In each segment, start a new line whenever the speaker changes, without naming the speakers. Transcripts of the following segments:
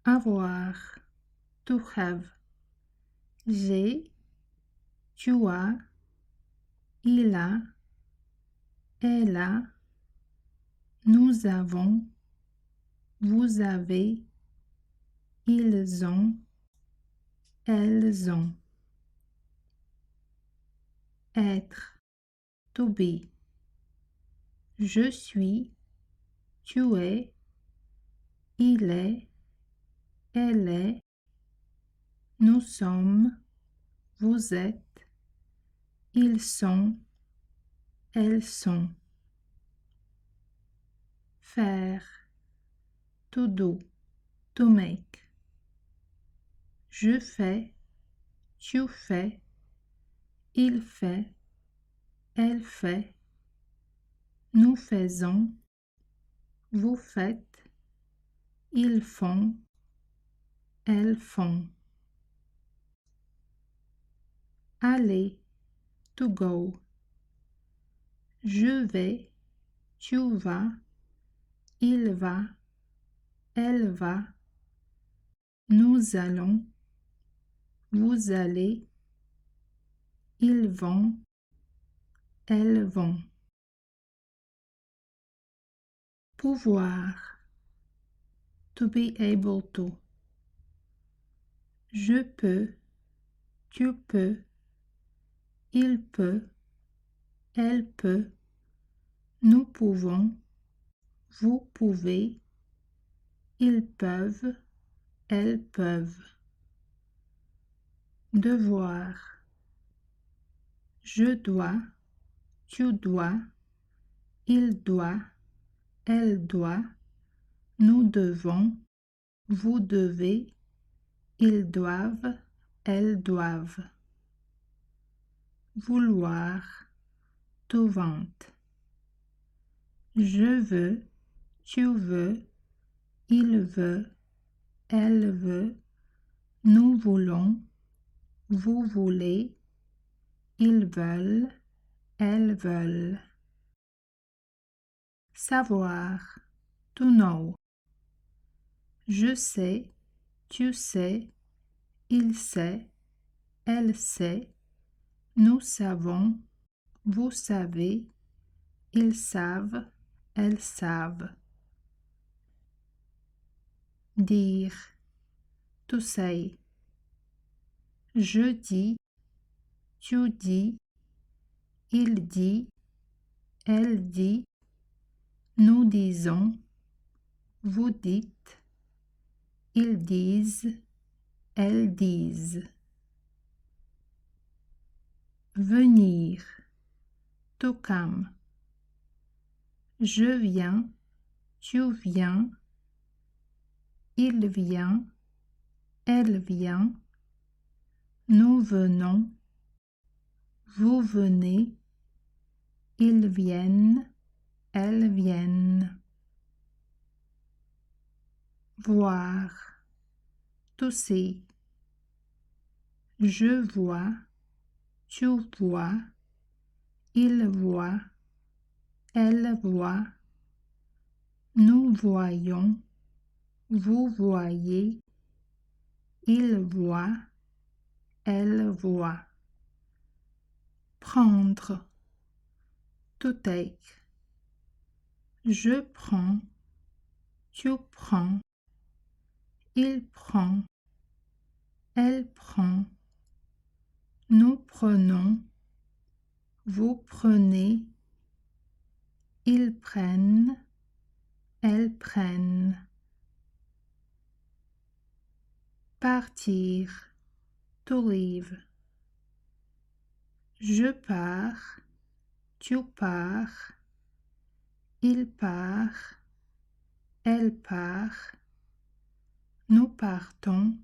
avoir, to have. J'ai, tu as, il a, elle a, nous avons, vous avez, ils ont, elles ont. Être, to be. Je suis, tu es, il est, elle est, nous sommes, vous êtes, ils sont, elles sont. Faire, to do, to make. Je fais, tu fais, il fait, elle fait, nous faisons, vous faites, ils font, elles font. Aller, to go. Je vais, tu vas, il va, elle va, nous allons, vous allez, ils vont, elles vont. Pouvoir, to be able to. Je peux, tu peux, il peut, elle peut, nous pouvons, vous pouvez, ils peuvent, elles peuvent. Devoir, je dois, tu dois, il doit, elle doit, nous devons, vous devez, ils doivent, elles doivent. Vouloir, to want. Je veux, tu veux, il veut, elle veut, nous voulons, vous voulez, ils veulent, elles veulent. Savoir, to know. Je sais, tu sais, il sait, elle sait, nous savons, vous savez, ils savent, elles savent. Dire, to say. Je dis, tu dis, il dit, elle dit, nous disons, vous dites, ils disent, elles disent. Venir, to come. Je viens, tu viens, il vient, elle vient, nous venons, vous venez, ils viennent, elles viennent. Voir, to see. Je vois, tu vois, il voit, elle voit, nous voyons, vous voyez, il voit, elle voit. Prendre, to take. Je prends, tu prends, il prend, elle prend, nous prenons, vous prenez, ils prennent, elles prennent. Partir, to leave. Je pars, tu pars, il part, elle part, nous partons,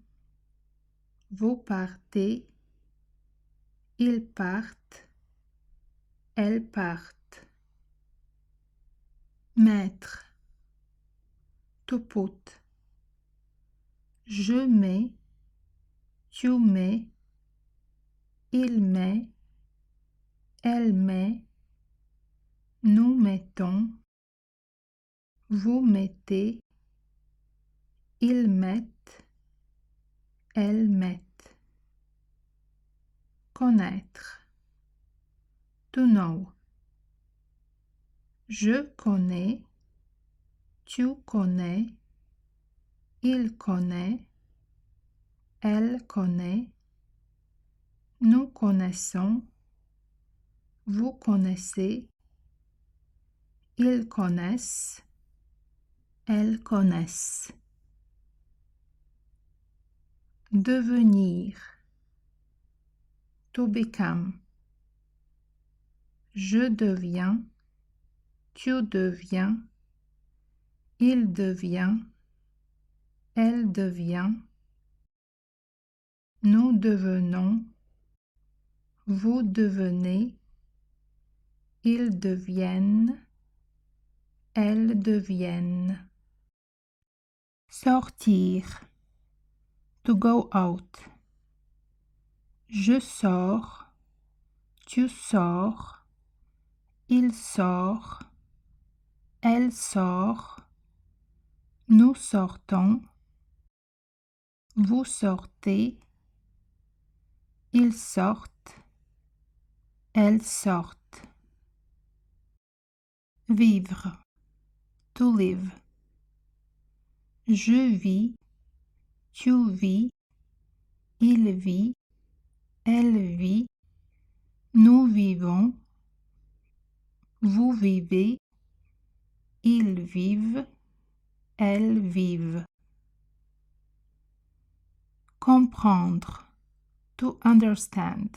vous partez, ils partent, elles partent. Mettre, to put. Je mets, tu mets, il met, elle met, nous mettons, vous mettez, Ils mettent, elles mettent. Connaître. To know. Je connais, tu connais, il connaît, elle connaît, nous connaissons, vous connaissez, ils connaissent, elles connaissent. Devenir. To become. Je deviens, tu deviens, il devient, elle devient, nous devenons, vous devenez, ils deviennent, elles deviennent. Sortir. To go out. Je sors, tu sors, il sort, elle sort, nous sortons, vous sortez, ils sortent, elles sortent. Vivre. To live. Je vis, tu vis, il vit, elle vit, nous vivons, vous vivez, ils vivent, elles vivent. Comprendre. To understand.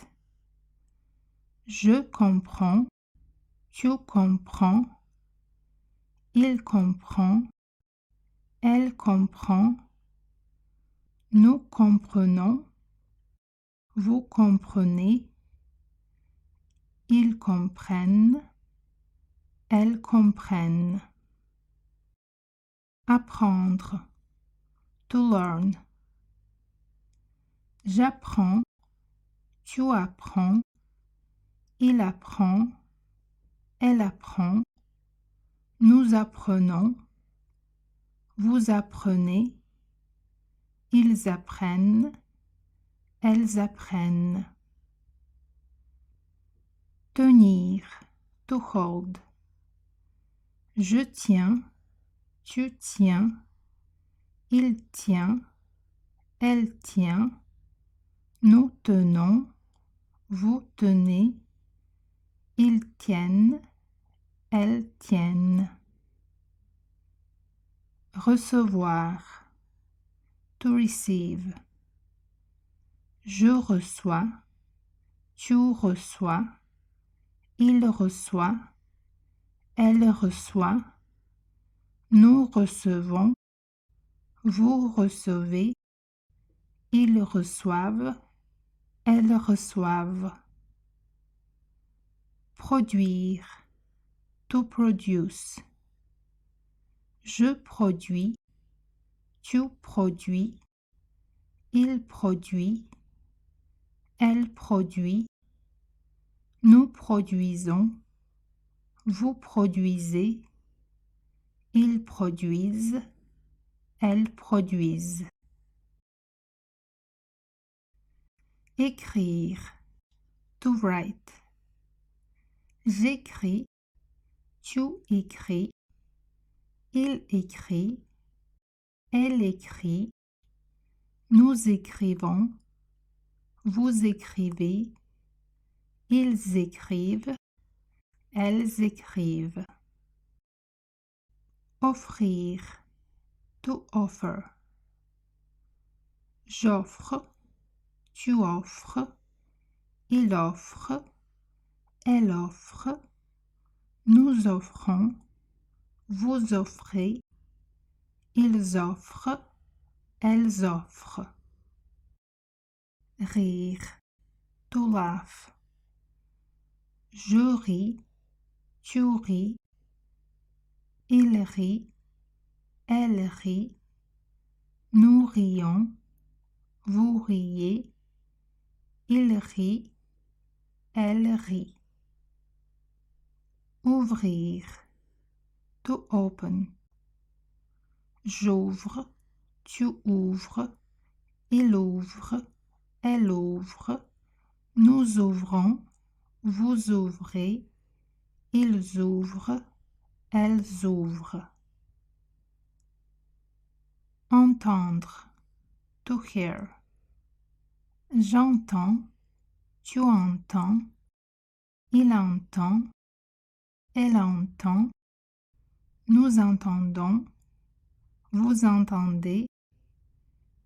Je comprends, tu comprends, il comprend, elle comprend, nous comprenons, vous comprenez, ils comprennent, elles comprennent. Apprendre. To learn. J'apprends, tu apprends, il apprend, elle apprend, nous apprenons, vous apprenez, ils apprennent, elles apprennent. Tenir. To hold. Je tiens, tu tiens, il tient, elle tient, nous tenons, vous tenez, ils tiennent, elles tiennent. Recevoir. To receive. Je reçois, tu reçois, il reçoit, elle reçoit, nous recevons, vous recevez, ils reçoivent, elles reçoivent. Produire. To produce. Je produis, tu produis, il produit, elle produit, nous produisons, vous produisez, ils produisent, elles produisent. Écrire. To write. J'écris, tu écris, il écrit, elle écrit, nous écrivons, vous écrivez, ils écrivent, elles écrivent. Offrir. To offer. J'offre, tu offres, il offre, elle offre, nous offrons, vous offrez, ils offrent, elles offrent. Rire. To laugh. Je ris, tu ris, il rit, elle rit, nous rions, vous riez, il rit, elle rit. Ouvrir. To open. J'ouvre, tu ouvres, il ouvre, elle ouvre, nous ouvrons, vous ouvrez, ils ouvrent, elles ouvrent. Entendre, to hear. J'entends, tu entends, il entend, elle entend, nous entendons, vous entendez,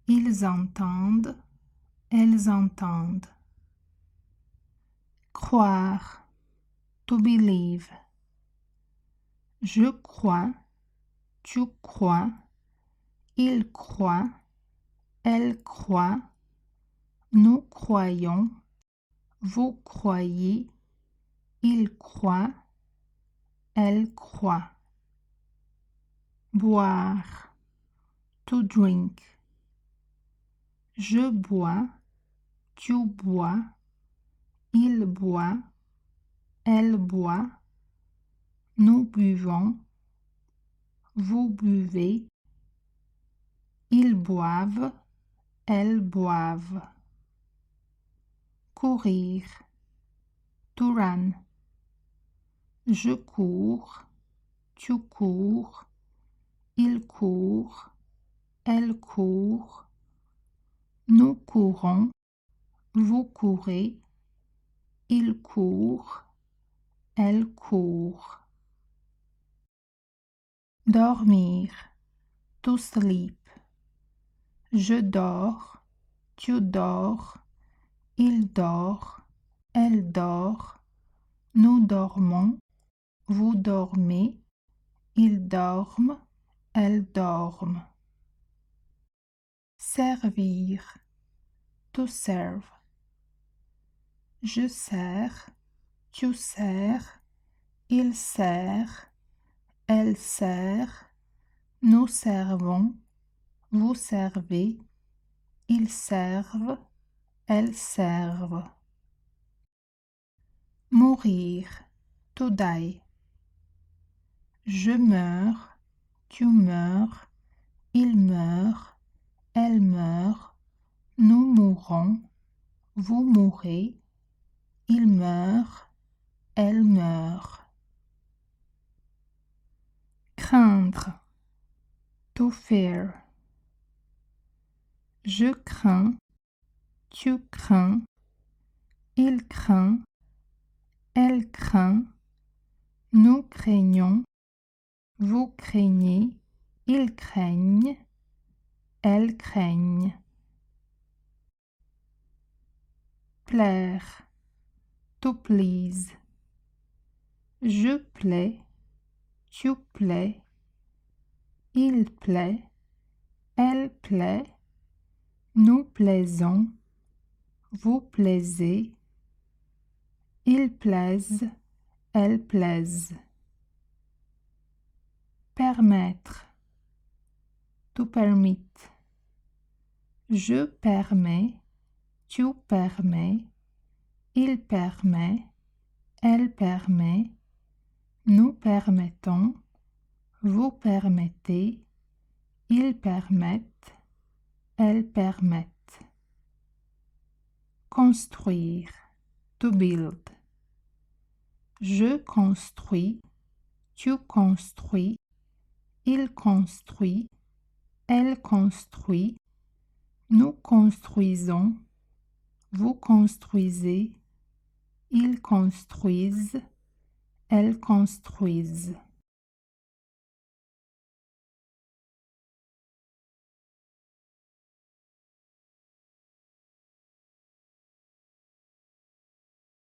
ils entendent, elles entendent. Croire, to believe. Je crois, tu crois, il croit, elle croit, nous croyons, vous croyez, il croit, elle croit. Boire, to drink. Je bois, tu bois, il boit, elle boit, nous buvons, vous buvez, ils boivent, elles boivent. Courir, to run. Je cours, tu cours, il court, elle court, nous courons, vous courez, il court, elle court. Dormir, to sleep. Je dors, tu dors, il dort, elle dort, nous dormons, vous dormez, ils dorment, elles dorment. Servir, to serve. Je sers, tu sers, il sert, elle sert, nous servons, vous servez, ils servent, elles servent. Mourir, to die. Je meurs, tu meurs, il meurt, elle meurt, nous mourons, vous mourrez, il meurt, elle meurt. Craindre, to fear. Je crains, tu crains, il craint, elle craint, nous craignons, vous craignez, ils craignent, elles craignent. Plaire, to please. Je plais, tu plais, il plaît, elle plaît, nous plaisons, vous plaisez, ils plaisent, elles plaisent. Permettre, to permit. Je permets, tu permets, il permet, elle permet, nous permettons, vous permettez, ils permettent, elles permettent. Construire, to build. Je construis, tu construis, il construit, elle construit, nous construisons, vous construisez, ils construisent, elles construisent.